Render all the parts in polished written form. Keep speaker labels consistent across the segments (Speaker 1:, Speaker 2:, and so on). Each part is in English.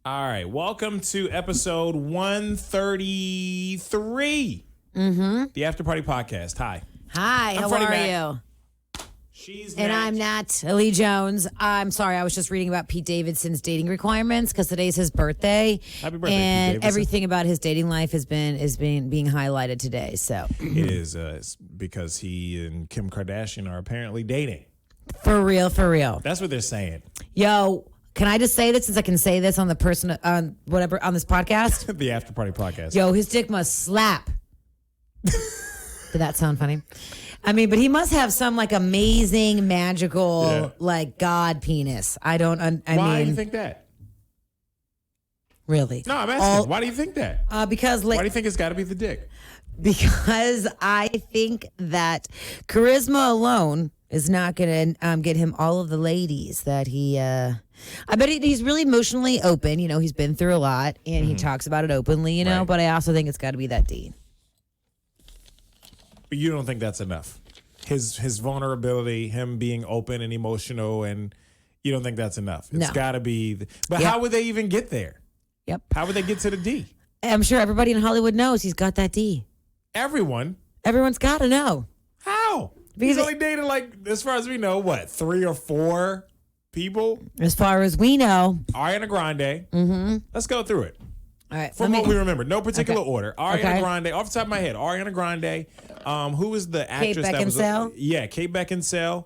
Speaker 1: All right, welcome to episode 133. The Afterparty podcast. Hi.
Speaker 2: Hi, how
Speaker 1: Freddy
Speaker 2: are
Speaker 1: Mac.
Speaker 2: you?
Speaker 1: She's
Speaker 2: And
Speaker 1: Nat.
Speaker 2: I'm Nat Lee Jones. I'm sorry, I was just reading about Pete Davidson's dating requirements because today's his birthday.
Speaker 1: Happy birthday, Pete
Speaker 2: and
Speaker 1: Davidson.
Speaker 2: everything about his dating life is being highlighted today. So
Speaker 1: It is it's because he and Kim Kardashian are apparently dating.
Speaker 2: for real.
Speaker 1: That's what they're saying.
Speaker 2: Yo, can I just say this since I can say this on the person on whatever on this podcast?
Speaker 1: The Afterparty podcast.
Speaker 2: Yo, his dick must slap. Did that sound funny? I mean, but he must have some like amazing, magical, like God penis. I
Speaker 1: Why
Speaker 2: mean,
Speaker 1: do you think that?
Speaker 2: really?
Speaker 1: No, I'm asking. Why do you think that?
Speaker 2: Because
Speaker 1: Why do you think it's got to be the dick?
Speaker 2: Because I think that charisma alone is not going to get him all of the ladies that he. I bet he's really emotionally open. You know, he's been through a lot and he talks about it openly. You know,
Speaker 1: Right.
Speaker 2: but I also think it's got to be that D.
Speaker 1: But you don't think that's enough? His vulnerability, him being open and emotional, and you don't think that's enough? It's
Speaker 2: No.
Speaker 1: got to be. But
Speaker 2: Yep.
Speaker 1: how would they even get there?
Speaker 2: Yep.
Speaker 1: How would they get to the D?
Speaker 2: I'm sure everybody in Hollywood knows he's got that D.
Speaker 1: Everyone.
Speaker 2: Everyone's got to know.
Speaker 1: How?
Speaker 2: Because
Speaker 1: He's only dated, like, as far as we know, what, 3 or 4 people?
Speaker 2: As far as we know.
Speaker 1: Ariana Grande. Mm-hmm. Let's go through it.
Speaker 2: All right.
Speaker 1: From what we remember. No particular
Speaker 2: Okay.
Speaker 1: order. Ariana
Speaker 2: Okay.
Speaker 1: Grande, off the top of my head, Ariana Grande. Who was the actress that was...
Speaker 2: Beckinsale?
Speaker 1: Yeah, Kate Beckinsale.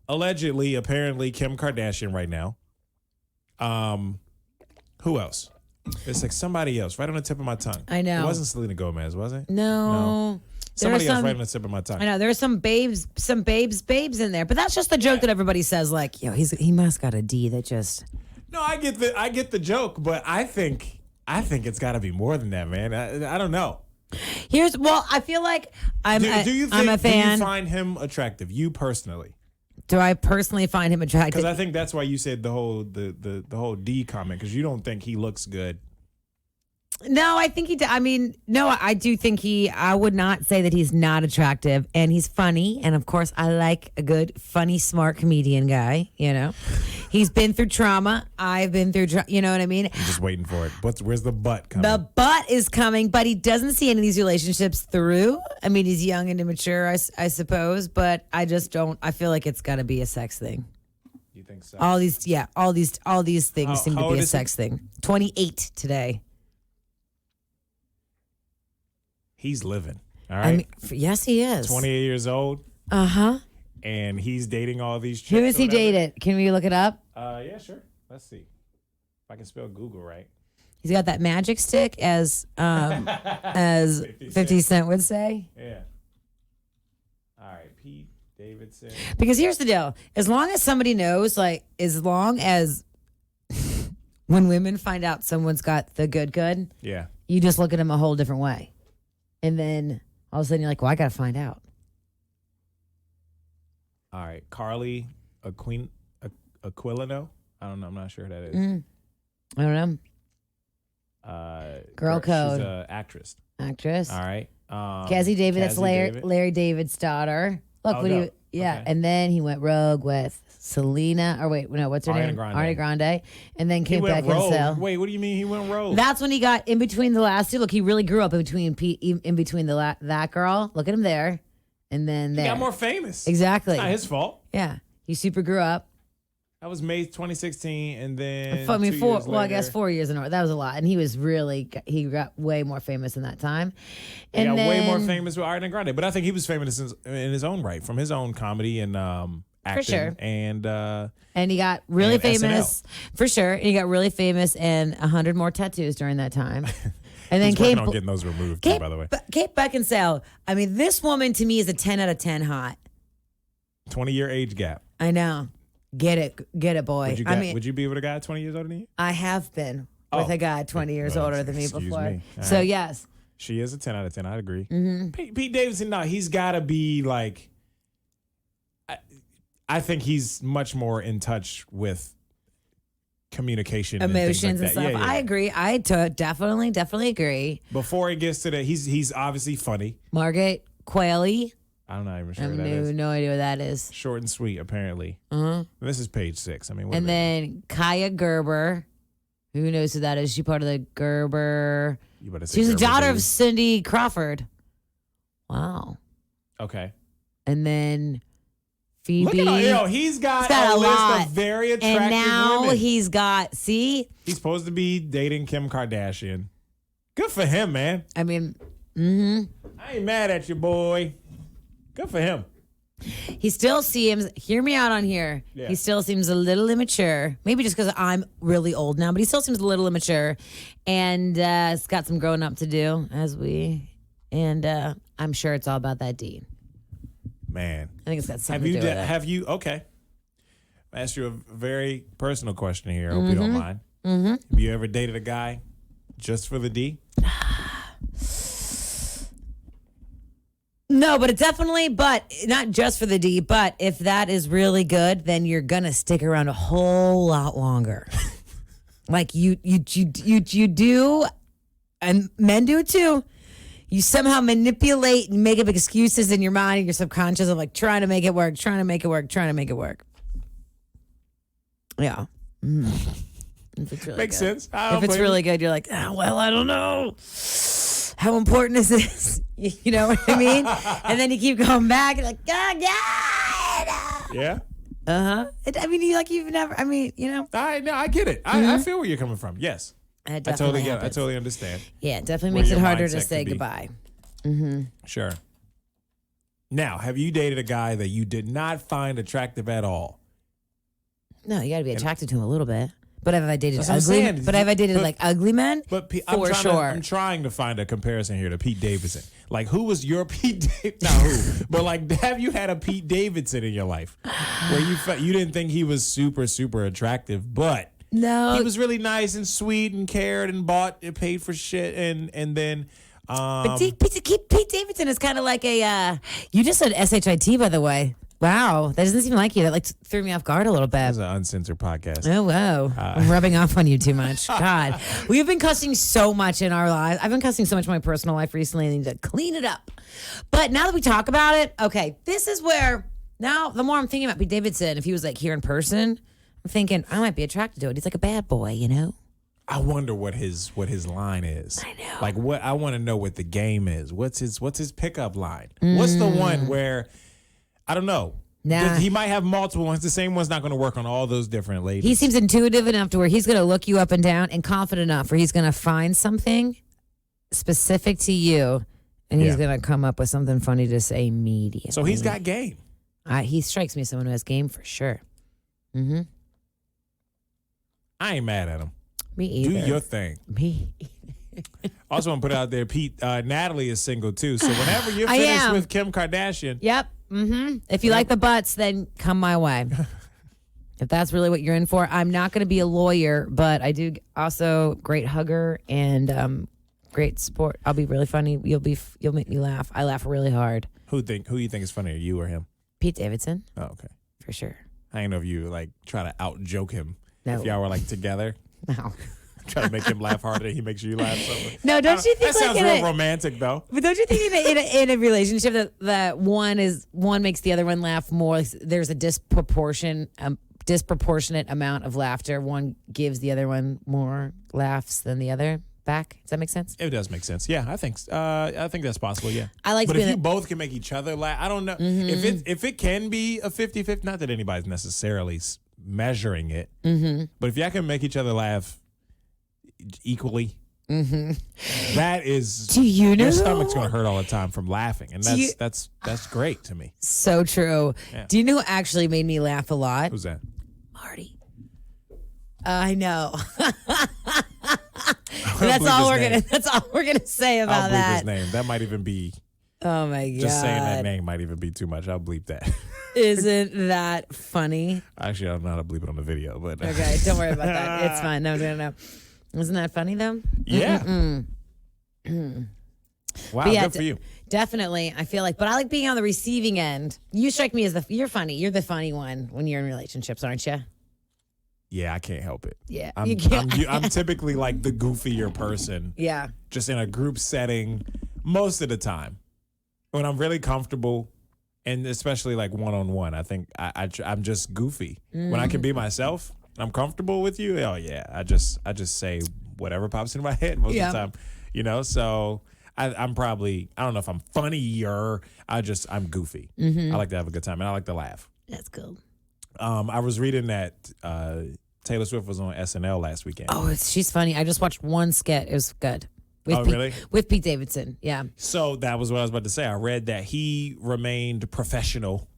Speaker 1: Allegedly, apparently, Kim Kardashian right now. Who else? It's like somebody else, right on the tip of my tongue.
Speaker 2: I know.
Speaker 1: It wasn't Selena Gomez, was it?
Speaker 2: No.
Speaker 1: Somebody
Speaker 2: There are
Speaker 1: else
Speaker 2: some-
Speaker 1: right on the tip of my tongue.
Speaker 2: I know there's some babes in there, but that's just the joke that everybody says. Like, yo, he must got a D that just.
Speaker 1: No, I get the joke, but I think it's got to be more than that, man. I don't know.
Speaker 2: I feel like I'm
Speaker 1: Do you think,
Speaker 2: a
Speaker 1: do you
Speaker 2: fan.
Speaker 1: find him attractive? You personally?
Speaker 2: Do I personally find him attractive?
Speaker 1: Because I think that's why you said the whole D comment, because you don't think he looks good.
Speaker 2: No, I think he. I mean, no, I do think he. I would not say that he's not attractive, and he's funny, and of course, I like a good, funny, smart comedian guy. You know, he's been through trauma. I've been through. You know what I mean?
Speaker 1: I'm just waiting for it. Where's the butt coming?
Speaker 2: The butt is coming, but he doesn't see any of these relationships through. I mean, he's young and immature, I suppose, but I just don't. I feel like it's got to be a sex thing.
Speaker 1: You think so?
Speaker 2: All these things seem
Speaker 1: how
Speaker 2: to
Speaker 1: old
Speaker 2: be a
Speaker 1: is
Speaker 2: sex thing. 28 today.
Speaker 1: He's living. All right.
Speaker 2: I mean, yes, he is.
Speaker 1: 28 years old,
Speaker 2: Uh-huh.
Speaker 1: and he's dating all these chicks.
Speaker 2: Who has
Speaker 1: or
Speaker 2: he
Speaker 1: whatever.
Speaker 2: dated? Can we look it up?
Speaker 1: Yeah, sure. Let's see if I can spell Google right.
Speaker 2: He's got that magic stick, as 50 Cent would say.
Speaker 1: Yeah. All right, Pete Davidson.
Speaker 2: Because here's the deal: as long as somebody knows, like, as long as when women find out someone's got the good,
Speaker 1: Yeah.
Speaker 2: you just look at them a whole different way, and then all of a sudden you're like, "Well, I got to find out."
Speaker 1: All right, Carly Aquilino. I don't know. I'm not sure who that is.
Speaker 2: I don't know. Girl
Speaker 1: She's
Speaker 2: code.
Speaker 1: an actress.
Speaker 2: Actress.
Speaker 1: All right.
Speaker 2: Cassie David. That's
Speaker 1: Cassie
Speaker 2: Larry,
Speaker 1: David.
Speaker 2: Larry David's daughter. Look,
Speaker 1: Oh,
Speaker 2: what do you?
Speaker 1: dope.
Speaker 2: Yeah,
Speaker 1: Okay.
Speaker 2: and then he went rogue with Selena. Or wait, no, what's her
Speaker 1: Ariana
Speaker 2: name?
Speaker 1: Grande.
Speaker 2: Ariana Grande. And then
Speaker 1: He
Speaker 2: Kate
Speaker 1: went rogue.
Speaker 2: Beckinsale.
Speaker 1: Wait, what do you mean he went rogue?
Speaker 2: That's when he got in between the last two. Look, he really grew up in between that girl. Look at him there, and then
Speaker 1: he
Speaker 2: there.
Speaker 1: got more famous.
Speaker 2: Exactly.
Speaker 1: It's not his fault.
Speaker 2: Yeah, he super grew up.
Speaker 1: That was May 2016, and then
Speaker 2: I mean,
Speaker 1: 2 years
Speaker 2: I guess
Speaker 1: later,
Speaker 2: 4 years in a row. That was a lot, and he got way more famous in that time.
Speaker 1: he
Speaker 2: And
Speaker 1: got way more
Speaker 2: then-
Speaker 1: famous with Ariana Grande. But I think he was famous in his own right, from his own comedy and acting.
Speaker 2: sure.
Speaker 1: And
Speaker 2: And he got really
Speaker 1: And
Speaker 2: famous for sure. And he got really famous and 100 more tattoos during that time. And then
Speaker 1: he's working on getting those removed, too, by the way.
Speaker 2: Kate Beckinsale. I mean, this woman to me is a 10 out of 10 hot.
Speaker 1: 20-year age gap.
Speaker 2: I know. Get it, boy.
Speaker 1: Would you be with a guy 20 years older than you?
Speaker 2: I have been with
Speaker 1: Oh.
Speaker 2: a guy 20 years
Speaker 1: Well,
Speaker 2: older than me
Speaker 1: excuse
Speaker 2: before.
Speaker 1: me. All
Speaker 2: So
Speaker 1: right.
Speaker 2: yes.
Speaker 1: She is a 10 out of 10. I'd agree.
Speaker 2: Mm-hmm.
Speaker 1: Pete Davidson, no, he's got to be like, I think he's much more in touch with communication
Speaker 2: Emotions and
Speaker 1: things like
Speaker 2: stuff.
Speaker 1: that. Yeah,
Speaker 2: I
Speaker 1: yeah.
Speaker 2: agree. I definitely agree.
Speaker 1: Before it gets to that, he's obviously funny.
Speaker 2: Margaret Qualley.
Speaker 1: I'm not even sure
Speaker 2: I
Speaker 1: who
Speaker 2: have
Speaker 1: that is.
Speaker 2: no idea what that is.
Speaker 1: Short and sweet, apparently.
Speaker 2: Uh-huh.
Speaker 1: This is page 6. I mean, what
Speaker 2: And then Kaya Gerber. Who knows who that is? She's part of the Gerber.
Speaker 1: you better say
Speaker 2: She's the
Speaker 1: Gerber
Speaker 2: daughter of
Speaker 1: baby.
Speaker 2: Cindy Crawford. Wow.
Speaker 1: Okay.
Speaker 2: And then Phoebe.
Speaker 1: Look at all, he's got
Speaker 2: got
Speaker 1: a
Speaker 2: a
Speaker 1: list
Speaker 2: lot.
Speaker 1: of very attractive
Speaker 2: And now
Speaker 1: women.
Speaker 2: he's got, see?
Speaker 1: He's supposed to be dating Kim Kardashian. Good for him, man.
Speaker 2: I mean,
Speaker 1: I ain't mad at you, boy. Good for him.
Speaker 2: he still seems, hear me out on here.
Speaker 1: Yeah.
Speaker 2: He still seems a little immature. Maybe just because I'm really old now, but he still seems a little immature. And it's got some growing up to do and I'm sure it's all about that D.
Speaker 1: Man.
Speaker 2: I think it's got something to do with it.
Speaker 1: Have you, okay. I'll ask you a very personal question here. I hope you don't mind. Have you ever dated a guy just for the D?
Speaker 2: No, but it definitely, but not just for the D, but if that is really good, then you're going to stick around a whole lot longer. Like you do, and men do it too. You somehow manipulate and make up excuses in your mind and your subconscious of like trying to make it work. Yeah. If it's really
Speaker 1: Makes
Speaker 2: good.
Speaker 1: sense. I don't
Speaker 2: If it's
Speaker 1: blame
Speaker 2: really good, you're like, oh, well, I don't know. How important is this? You know what I mean? And then you keep going back and like, oh, God.
Speaker 1: you. Yeah?
Speaker 2: I mean, you've never, I mean, you know.
Speaker 1: I get it. I feel where you're coming from. Yes.
Speaker 2: It
Speaker 1: I
Speaker 2: definitely
Speaker 1: totally get it. I
Speaker 2: happens.
Speaker 1: totally understand.
Speaker 2: Yeah, it definitely
Speaker 1: Where
Speaker 2: makes it
Speaker 1: your
Speaker 2: harder
Speaker 1: mindset
Speaker 2: to say
Speaker 1: could be.
Speaker 2: goodbye.
Speaker 1: Sure. Now, have you dated a guy that you did not find attractive at all?
Speaker 2: No, you got to be attracted to him a little bit. But have I dated
Speaker 1: That's what I'm
Speaker 2: ugly?
Speaker 1: saying.
Speaker 2: But have I dated like ugly men?
Speaker 1: But
Speaker 2: For sure.
Speaker 1: I'm trying to find a comparison here to Pete Davidson. Like, who was your Pete Davidson? Not who, but like, have you had a Pete Davidson in your life where you didn't think he was super, super attractive, but
Speaker 2: No.
Speaker 1: he was really nice and sweet and cared and bought and paid for shit and then.
Speaker 2: But Pete Davidson is kind of like a. You just said SHIT, by the way. Wow, that doesn't seem like you. That like threw me off guard a little bit.
Speaker 1: It's an uncensored podcast.
Speaker 2: Oh, wow. I'm rubbing off on you too much. God. We've been cussing so much in our lives. I've been cussing so much in my personal life recently. I need to clean it up. But now that we talk about it, okay, this is where now the more I'm thinking about Pete Davidson, if he was like here in person, I'm thinking I might be attracted to it. He's like a bad boy, you know?
Speaker 1: I wonder what his line is.
Speaker 2: I know.
Speaker 1: Like what I want to know what the game is. What's his pickup line? What's the one where I don't know.
Speaker 2: Nah.
Speaker 1: He might have multiple ones. The same one's not going to work on all those different ladies.
Speaker 2: He seems intuitive enough to where he's going to look you up and down and confident enough where he's going to find something specific to you and he's
Speaker 1: Yeah.
Speaker 2: going to come up with something funny to say immediately.
Speaker 1: So he's got game.
Speaker 2: He strikes me as someone who has game for sure. Mm-hmm.
Speaker 1: I ain't mad at him.
Speaker 2: Me either.
Speaker 1: Do your thing.
Speaker 2: Me.
Speaker 1: Also, want to put it out there, Pete. Natalie is single too. So whenever you're
Speaker 2: I
Speaker 1: finished
Speaker 2: am.
Speaker 1: with Kim Kardashian,
Speaker 2: Yep. Mm-hmm. If you like the butts, then come my way. If that's really what you're in for, I'm not going to be a lawyer, but I do also great hugger and great sport. I'll be really funny. You'll make me laugh. I laugh really hard.
Speaker 1: who you think is funnier, you or him?
Speaker 2: Pete Davidson,
Speaker 1: Oh, okay.
Speaker 2: for sure.
Speaker 1: I don't know if you like try to out joke him.
Speaker 2: No.
Speaker 1: If y'all were like together,
Speaker 2: No.
Speaker 1: try to make him laugh harder, he makes you laugh. So.
Speaker 2: No, don't you think
Speaker 1: That
Speaker 2: like
Speaker 1: sounds
Speaker 2: in
Speaker 1: real
Speaker 2: a,
Speaker 1: romantic though.
Speaker 2: but don't you think in a relationship that one makes the other one laugh more? There's a disproportionate amount of laughter. One gives the other one more laughs than the other back. Does that make sense?
Speaker 1: It does make sense. Yeah, I think that's possible. Yeah,
Speaker 2: I like to
Speaker 1: But
Speaker 2: be
Speaker 1: if
Speaker 2: in
Speaker 1: you
Speaker 2: a-
Speaker 1: both can make each other laugh, I don't know if it can be a 50-50. Not that anybody's necessarily measuring it, but if y'all can make each other laugh equally, that is.
Speaker 2: Do you know?
Speaker 1: Your stomach's gonna hurt all the time from laughing, and
Speaker 2: Do you-
Speaker 1: that's great to me.
Speaker 2: So true.
Speaker 1: Yeah.
Speaker 2: Do you know who actually made me laugh a lot?
Speaker 1: Who's that?
Speaker 2: Marty. I know.
Speaker 1: I'll
Speaker 2: That's
Speaker 1: bleep
Speaker 2: all
Speaker 1: his name.
Speaker 2: That's all we're gonna say
Speaker 1: I'll
Speaker 2: about
Speaker 1: bleep
Speaker 2: that.
Speaker 1: his name. That might even be
Speaker 2: Oh my god!
Speaker 1: just saying that name might even be too much. I'll bleep that.
Speaker 2: Isn't that funny?
Speaker 1: Actually, I don't know how to bleep it on the video, but
Speaker 2: Okay, don't worry about that. It's fine. No. Isn't that funny though?
Speaker 1: yeah. Wow,
Speaker 2: But yeah,
Speaker 1: good for you.
Speaker 2: Definitely. I feel like, but I like being on the receiving end. You strike me as you're funny. You're the funny one when you're in relationships, aren't you?
Speaker 1: Yeah, I can't help it.
Speaker 2: Yeah,
Speaker 1: I'm,
Speaker 2: you can't.
Speaker 1: I'm typically like the goofier person,
Speaker 2: Yeah.
Speaker 1: just in a group setting most of the time. When I'm really comfortable, and especially like one-on-one. I think I'm just goofy when I can be myself. I'm comfortable with you. Oh yeah, I just say whatever pops into my head most of the time. So I'm probably, I don't know if I'm funnier. I'm goofy. I like to have a good time and I like to laugh.
Speaker 2: That's cool.
Speaker 1: I was reading that Taylor Swift was on SNL last weekend.
Speaker 2: Oh, she's funny. I just watched one skit. It was good.
Speaker 1: Really?
Speaker 2: With Pete Davidson, yeah.
Speaker 1: So that was what I was about to say. I read that he remained professional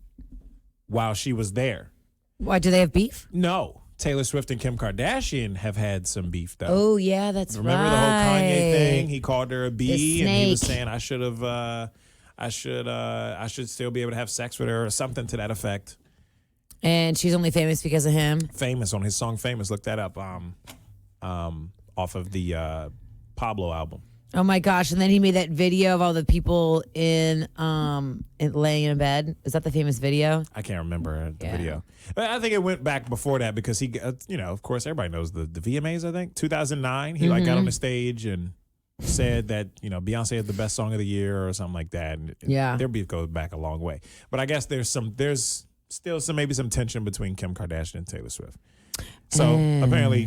Speaker 1: while she was there.
Speaker 2: Why, do they have beef?
Speaker 1: No. Taylor Swift and Kim Kardashian have had some beef, though.
Speaker 2: Oh, yeah, that's
Speaker 1: Remember
Speaker 2: right.
Speaker 1: the whole Kanye thing? He called her a bee,
Speaker 2: The
Speaker 1: and he was
Speaker 2: snake.
Speaker 1: saying I should still be able to have sex with her or something to that effect.
Speaker 2: And she's only famous because of him.
Speaker 1: Famous on his song "Famous." Look that up. Off of the Pablo album.
Speaker 2: Oh my gosh! And then he made that video of all the people in laying in bed. Is that the famous video?
Speaker 1: I can't remember the video, but I think it went back before that because he, of course, everybody knows the VMAs. I think 2009. He got on the stage and said that Beyonce had the best song of the year or something like that. And their beef goes back a long way. But I guess there's still maybe some tension between Kim Kardashian and Taylor Swift. So apparently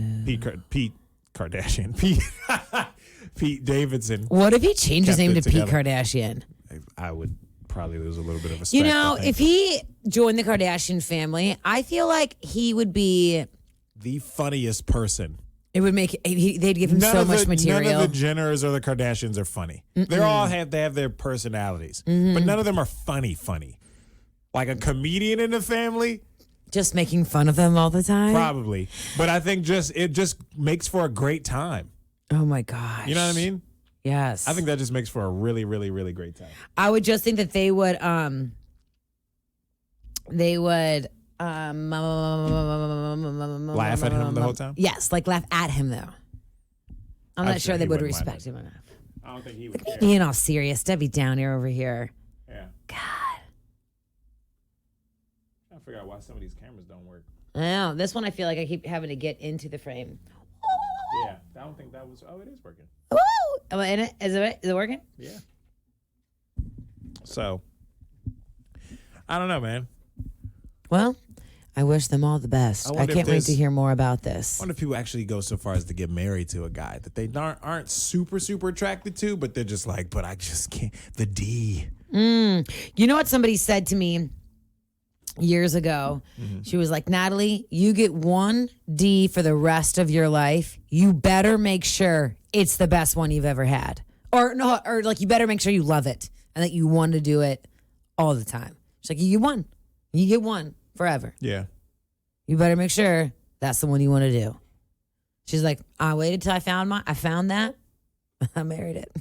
Speaker 1: Pete Davidson.
Speaker 2: What if he changed his
Speaker 1: kept
Speaker 2: name
Speaker 1: it
Speaker 2: to Pete
Speaker 1: together.
Speaker 2: Kardashian?
Speaker 1: I would probably lose a little bit of respect.
Speaker 2: If he joined the Kardashian family, I feel like he would be
Speaker 1: the funniest person.
Speaker 2: It would make they'd give him so much material.
Speaker 1: None of the Jenners or the Kardashians are funny. They all have their personalities, but none of them are funny. Like a comedian in the family,
Speaker 2: just making fun of them all the time.
Speaker 1: probably. But I think it just makes for a great time.
Speaker 2: Oh my gosh!
Speaker 1: You know what I mean?
Speaker 2: Yes.
Speaker 1: I think that just makes for a really, really, really great time.
Speaker 2: I would just think that they would
Speaker 1: Laugh at him the whole time?
Speaker 2: Yes, like laugh at him though. I'm not sure they
Speaker 1: he
Speaker 2: would
Speaker 1: wouldn't mind
Speaker 2: respect
Speaker 1: it.
Speaker 2: him enough.
Speaker 1: I don't think he would care.
Speaker 2: Being all serious, Debbie Downer over here.
Speaker 1: Yeah.
Speaker 2: God.
Speaker 1: I forgot why some of these cameras don't work.
Speaker 2: I know. This one I feel like I keep having to get into the frame.
Speaker 1: Yeah. I don't think that was. Oh, it is working.
Speaker 2: Woo! Am I in it? Is it working?
Speaker 1: Yeah. So, I don't know, man.
Speaker 2: Well, I wish them all the best.
Speaker 1: I
Speaker 2: I
Speaker 1: wonder
Speaker 2: can't
Speaker 1: if
Speaker 2: wait to
Speaker 1: there's-
Speaker 2: hear more about this.
Speaker 1: I wonder if people actually go so far as to get married to a guy that they aren't super, super attracted to, but they're just like, but I just can't. The D.
Speaker 2: You know what somebody said to me years ago? She was like, Natalie, you get one D for the rest of your life. You better make sure it's the best one you've ever had. Or like you better make sure you love it and that you want to do it all the time. She's like, you get one. You get one forever.
Speaker 1: Yeah.
Speaker 2: You better make sure that's the one you want to do. She's like, I waited till I found that. I married it.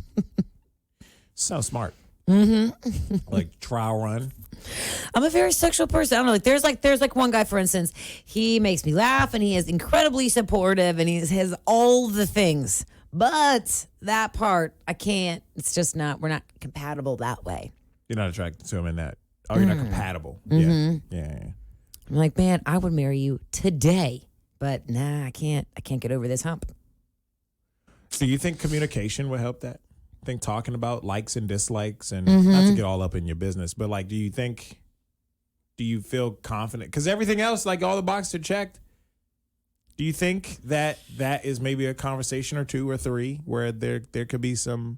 Speaker 1: So smart. Mm-hmm. Like trial run.
Speaker 2: I'm a very sexual person. I don't know. There's one guy, for instance, he makes me laugh and he is incredibly supportive and he has all the things. But that part, I can't. It's just not. We're not compatible that way.
Speaker 1: You're not attracted to him in that. Oh, you're not compatible. Yeah.
Speaker 2: I'm like, man, I would marry you today, but nah, I can't. I can't get over this hump.
Speaker 1: Do you think communication would help that? I think talking about likes and dislikes and not to get all up in your business, but like, do you feel confident? Because everything else, like all the boxes are checked. Do you think that is maybe a conversation or two or three where there could be some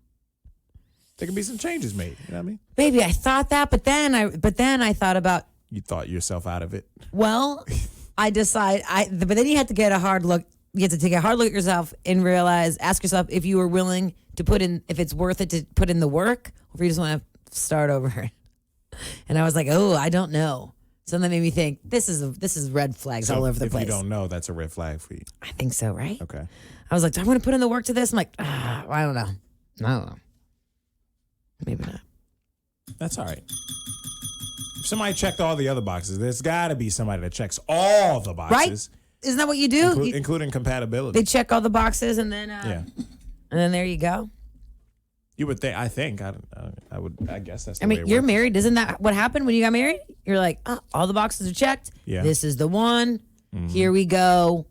Speaker 1: changes made? You know what I mean?
Speaker 2: Maybe I thought that, but then I thought about,
Speaker 1: You thought yourself out of it.
Speaker 2: well, but then you have to get a hard look. You have to take a hard look at yourself and ask yourself if you were willing to if it's worth it to put in the work, or if you just want to start over. And I was like, oh, I don't know. So that made me think this is red flags all over the place.
Speaker 1: If you don't know, that's a red flag for you.
Speaker 2: I think so, right?
Speaker 1: Okay.
Speaker 2: I was like, do I want to put in the work to this? I'm like, I don't know. Maybe not.
Speaker 1: That's all right. If somebody checked all the other boxes, there's got to be somebody that checks all the boxes.
Speaker 2: Right? Isn't that what you do?
Speaker 1: Including compatibility.
Speaker 2: They check all the boxes and then and then there you go.
Speaker 1: You would think. I think. I guess that's.
Speaker 2: I mean, you're married. Isn't that what happened when you got married? You're like, all the boxes are checked.
Speaker 1: Yeah.
Speaker 2: This is the one. Here we go.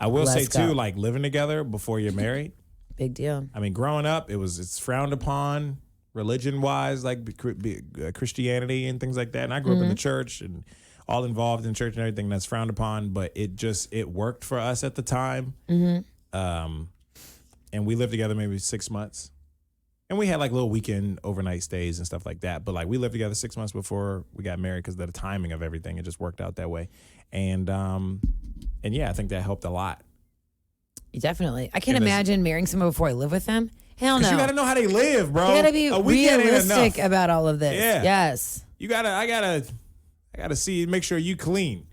Speaker 1: I will say
Speaker 2: Let's go.
Speaker 1: too, like living together before you're married.
Speaker 2: Big deal.
Speaker 1: I mean, growing up, it's frowned upon religion-wise, like Christianity and things like that. And I grew up in the church and all involved in church and everything. That's frowned upon, but it worked for us at the time. And we lived together maybe 6 months. And we had like little weekend overnight stays and stuff like that. But like we lived together 6 months before we got married because of the timing of everything. It just worked out that way. And yeah, I think that helped a lot.
Speaker 2: Definitely. I can't imagine marrying someone before I live with them. Hell no.
Speaker 1: You got to know how they live, bro.
Speaker 2: You got to be realistic about all of this.
Speaker 1: Yeah.
Speaker 2: Yes.
Speaker 1: I gotta see, make sure you clean.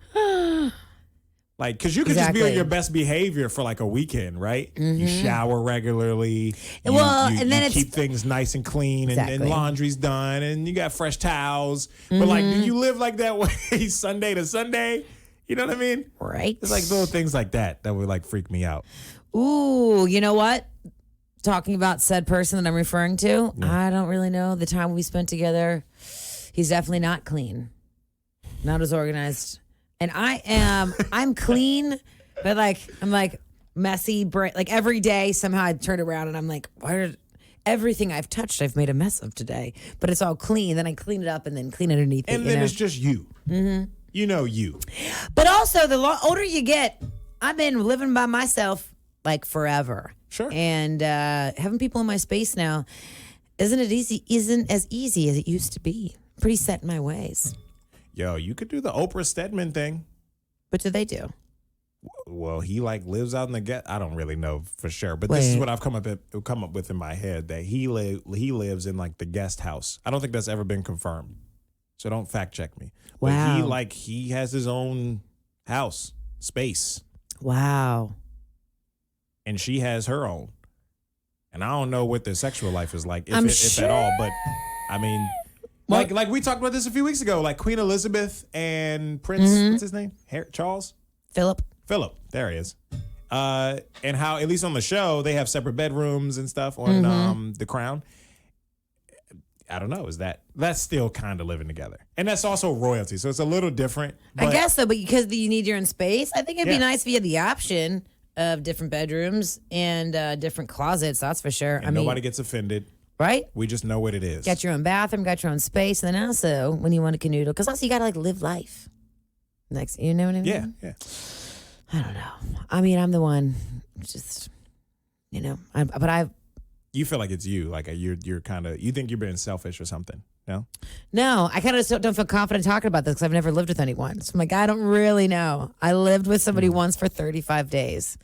Speaker 1: Like, because you could just be on your best behavior for like a weekend, right? You shower regularly. And then you keep things nice and clean, and laundry's done, and you got fresh towels. But like, do you live like that way Sunday to Sunday? You know what I mean?
Speaker 2: Right.
Speaker 1: It's like little things like that would like freak me out.
Speaker 2: Ooh, you know what? Talking about said person that I'm referring to, I don't really know the time we spent together. He's definitely not clean, not as organized. And I'm clean, but like, I'm like messy, like every day somehow I turn around and I'm like, everything I've touched, I've made a mess of today, but it's all clean. Then I clean it up and then clean underneath it.
Speaker 1: And then it's just you. You know you.
Speaker 2: But also, the older you get, I've been living by myself like forever.
Speaker 1: Sure.
Speaker 2: And having people in my space now isn't as easy as it used to be. Pretty set in my ways.
Speaker 1: Yo, you could do the Oprah Stedman thing.
Speaker 2: What do they do?
Speaker 1: Well, he like lives out in the guest. I don't really know for sure, but this is what I've come up with in my head, that he lives in like the guest house. I don't think that's ever been confirmed, so don't fact check me.
Speaker 2: Wow.
Speaker 1: But he has his own house space.
Speaker 2: Wow.
Speaker 1: And she has her own. And I don't know what their sexual life is like, if at all. But I mean. Like we talked about this a few weeks ago, like Queen Elizabeth and Prince, what's his name? Charles?
Speaker 2: Philip,
Speaker 1: there he is. And how, at least on the show, they have separate bedrooms and stuff on The Crown. I don't know, that's still kind of living together. And that's also royalty, so it's a little different.
Speaker 2: I guess so, but because you need your own space, I think it'd be nice if you had the option of different bedrooms and different closets, that's for sure.
Speaker 1: And nobody gets offended.
Speaker 2: Right?
Speaker 1: We just know what it is.
Speaker 2: Got your own bathroom, got your own space, and then also when you want to canoodle, because also you got to like live life. Next, you know what I mean?
Speaker 1: Yeah.
Speaker 2: I don't know. I mean, I'm the one, just,
Speaker 1: You feel like it's you, like you're kind of, you think you're being selfish or something, no?
Speaker 2: No, I kind of don't feel confident talking about this because I've never lived with anyone. So I'm like, I don't really know. I lived with somebody once for 35 days.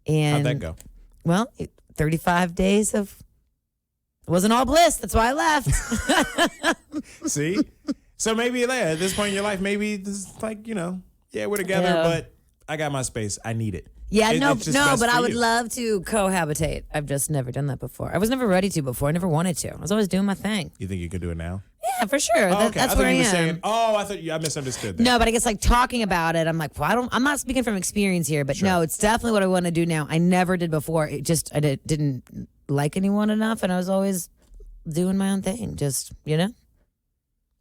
Speaker 2: And
Speaker 1: how'd that go?
Speaker 2: Well, 35 days of... It wasn't all bliss. That's why I left.
Speaker 1: See? So maybe at this point in your life, maybe this is like, we're together, but I got my space. I need it.
Speaker 2: Yeah, but I would love to cohabitate. I've just never done that before. I was never ready to before. I never wanted to. I was always doing my thing.
Speaker 1: You think you could do it now?
Speaker 2: Yeah, for sure.
Speaker 1: Oh, okay.
Speaker 2: That's where I am.
Speaker 1: Saying, I thought I misunderstood that.
Speaker 2: No, but I guess like talking about it, I'm like, well, I'm not speaking from experience here, but no, it's definitely what I want to do now. I never did before. I didn't like anyone enough, and I was always doing my own thing, just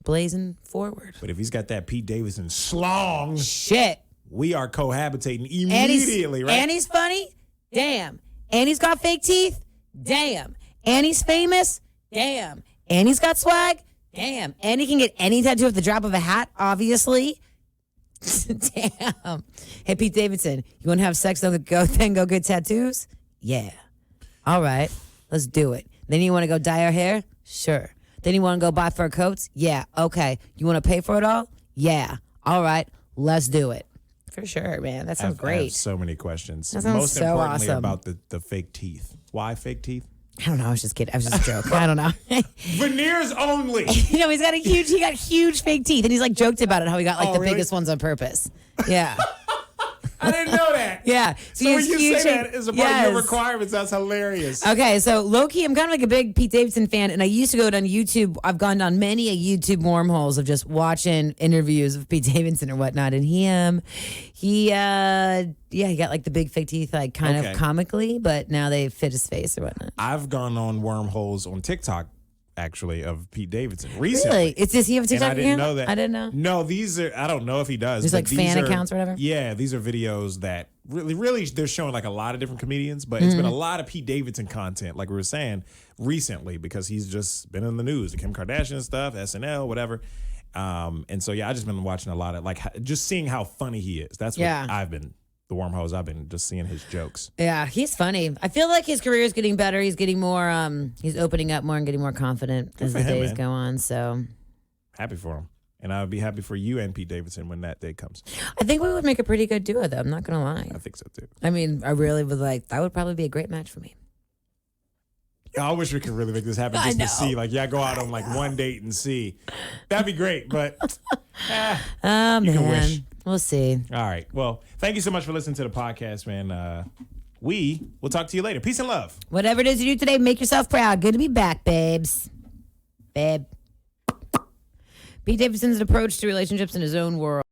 Speaker 2: blazing forward.
Speaker 1: But if he's got that Pete Davidson slong,
Speaker 2: shit,
Speaker 1: we are cohabitating immediately, right?
Speaker 2: And he's funny, damn. And he's got fake teeth, damn. And he's famous, damn. And he's got swag, damn. And he can get any tattoo at the drop of a hat, obviously. Damn. Hey, Pete Davidson, you want to have sex on the go then go get tattoos? Yeah. All right, let's do it. Then you want to go dye our hair? Sure. Then you want to go buy fur coats? Yeah. Okay. You want to pay for it all? Yeah. All right, let's do it. For sure, man. That sounds great.
Speaker 1: I have so many questions.
Speaker 2: That sounds
Speaker 1: Most
Speaker 2: so
Speaker 1: importantly
Speaker 2: awesome.
Speaker 1: About the fake teeth. Why fake teeth?
Speaker 2: I don't know. I was just kidding. I was just a joke. I don't know.
Speaker 1: Veneers only.
Speaker 2: He got huge fake teeth, and he's like joked about it how he got like the biggest ones on purpose. Yeah.
Speaker 1: I didn't know that.
Speaker 2: Yeah.
Speaker 1: So when you say that as a part of your requirements, that's hilarious.
Speaker 2: Okay, so low-key, I'm kind of like a big Pete Davidson fan, and I used to go down YouTube. I've gone down many a YouTube wormholes of just watching interviews of Pete Davidson or whatnot, and he got like the big fake teeth, like kind of comically, but now they fit his face or whatnot.
Speaker 1: I've gone on wormholes on TikTok actually, of Pete Davidson recently.
Speaker 2: Really? Does he have a
Speaker 1: And
Speaker 2: TikTok
Speaker 1: I didn't
Speaker 2: account?
Speaker 1: know that.
Speaker 2: I didn't know.
Speaker 1: No, these are, I don't know if he does.
Speaker 2: There's
Speaker 1: but
Speaker 2: like
Speaker 1: these
Speaker 2: fan
Speaker 1: are-
Speaker 2: accounts or whatever?
Speaker 1: Yeah, these are videos that really, they're showing like a lot of different comedians, but it's been a lot of Pete Davidson content, like we were saying, recently, because he's just been in the news, the Kim Kardashian stuff, SNL, whatever. And so, yeah, I just been watching a lot of, like, just seeing how funny he is. That's what I've been, the wormholes, I've been just seeing his jokes.
Speaker 2: Yeah, he's funny. I feel like his career is getting better. He's getting more, he's opening up more and getting more confident as the days go on. So
Speaker 1: happy for him. And I would be happy for you and Pete Davidson when that day comes.
Speaker 2: I think we would make a pretty good duo, though. I'm not going to lie.
Speaker 1: I think so, too.
Speaker 2: I mean, I really would that would probably be a great match for me.
Speaker 1: I wish we could really make this happen just to see. Like, go out on like one date and see. That'd be great, but
Speaker 2: Oh,
Speaker 1: you can wish.
Speaker 2: man. We'll see.
Speaker 1: All right. Well, thank you so much for listening to the podcast, man. We'll talk to you later. Peace and love.
Speaker 2: Whatever it is you do today, make yourself proud. Good to be back, babes. Babe. Pete Davidson's approach to relationships in his own world.